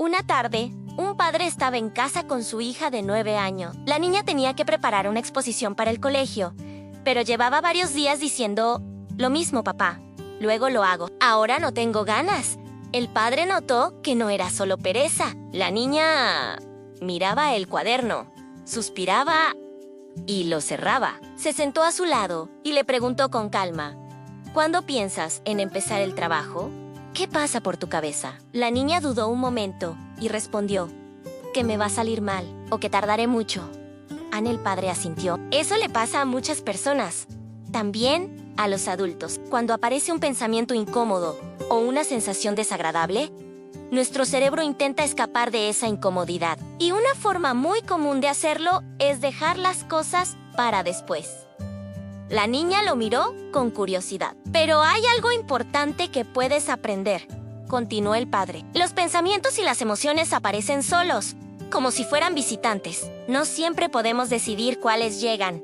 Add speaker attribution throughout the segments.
Speaker 1: Una tarde, un padre estaba en casa con su hija de 9 años. La niña tenía que preparar una exposición para el colegio, pero llevaba varios días diciendo, lo mismo, papá, luego lo hago. Ahora no tengo ganas. El padre notó que no era solo pereza. La niña miraba el cuaderno, suspiraba y lo cerraba. Se sentó a su lado y le preguntó con calma, ¿cuándo piensas en empezar el trabajo? ¿Qué pasa por tu cabeza? La niña dudó un momento y respondió, que me va a salir mal o que tardaré mucho. El padre asintió. Eso le pasa a muchas personas. También a los adultos. Cuando aparece un pensamiento incómodo o una sensación desagradable, nuestro cerebro intenta escapar de esa incomodidad. Y una forma muy común de hacerlo es dejar las cosas para después. La niña lo miró con curiosidad. Pero hay algo importante que puedes aprender, continuó el padre. Los pensamientos y las emociones aparecen solos, como si fueran visitantes. No siempre podemos decidir cuáles llegan,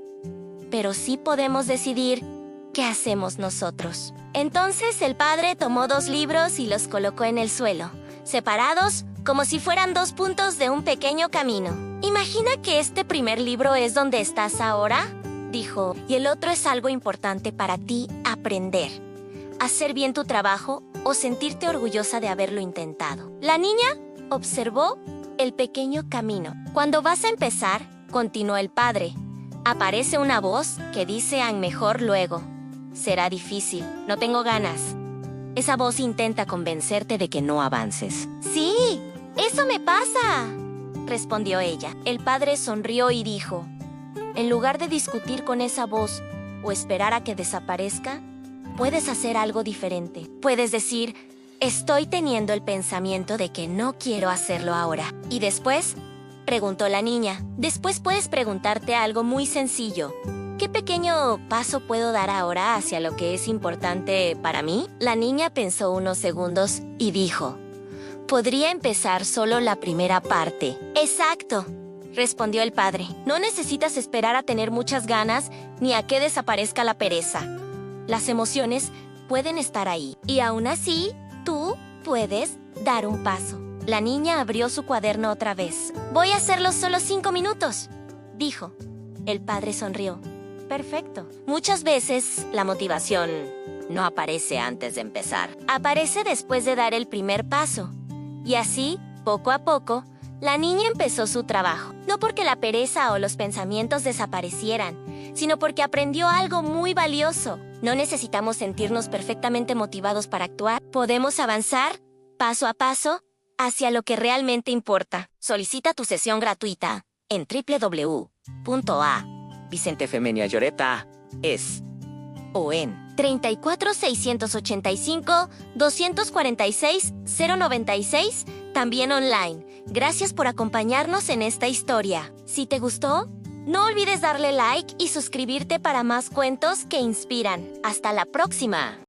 Speaker 1: pero sí podemos decidir qué hacemos nosotros. Entonces el padre tomó 2 libros y los colocó en el suelo, separados como si fueran 2 puntos de un pequeño camino. Imagina que este primer libro es donde estás ahora, dijo, y el otro es algo importante para ti aprender. Hacer bien tu trabajo o sentirte orgullosa de haberlo intentado. La niña observó el pequeño camino. Cuando vas a empezar, continuó el padre, aparece una voz que dice mejor luego. Será difícil, no tengo ganas. Esa voz intenta convencerte de que no avances. Sí, eso me pasa, respondió ella. El padre sonrió y dijo, en lugar de discutir con esa voz o esperar a que desaparezca, puedes hacer algo diferente. Puedes decir, estoy teniendo el pensamiento de que no quiero hacerlo ahora. ¿Y después? Preguntó la niña. Después puedes preguntarte algo muy sencillo. ¿Qué pequeño paso puedo dar ahora hacia lo que es importante para mí? La niña pensó unos segundos y dijo, podría empezar solo la primera parte. Exacto, respondió el padre. No necesitas esperar a tener muchas ganas ni a que desaparezca la pereza. Las emociones pueden estar ahí y aún así, tú puedes dar un paso. La niña abrió su cuaderno otra vez. Voy a hacerlo solo 5 minutos, dijo. El padre sonrió. Perfecto. Muchas veces la motivación no aparece antes de empezar. Aparece después de dar el primer paso. Y así, poco a poco, la niña empezó su trabajo. No porque la pereza o los pensamientos desaparecieran, sino porque aprendió algo muy valioso. No necesitamos sentirnos perfectamente motivados para actuar. Podemos avanzar, paso a paso, hacia lo que realmente importa. Solicita tu sesión gratuita en www.vicentefemeniayoreta.es o en 34 685 246 096, también online. Gracias por acompañarnos en esta historia. Si te gustó, no olvides darle like y suscribirte para más cuentos que inspiran. ¡Hasta la próxima!